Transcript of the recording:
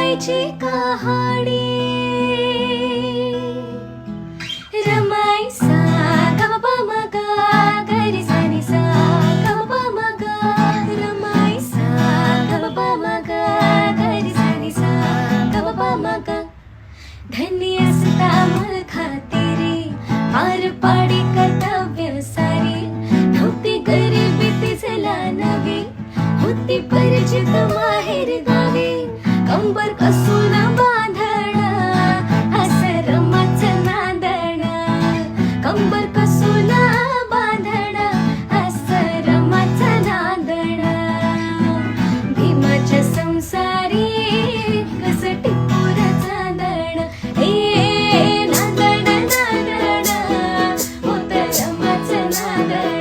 रमायची कहाणी रमाईसा गमपा मगा गरी सानी सा गमपा मगा रमाईसा गमपा मगा गरी सानी सा गमपा मगा धन्य असता मल खातिरी पार पाडी कर्तव्य सारी नव्हती गरिबी तिचला नवी होती परिचित माहेर गावी कंबर कसून बांधण असं रमाचं नांदण कंबर कसून बांधण असं रमाचं नांदण भीमाच्या संसारी कस टिपूर चांदण ए नांदण नांदण होत रमाचं नांदण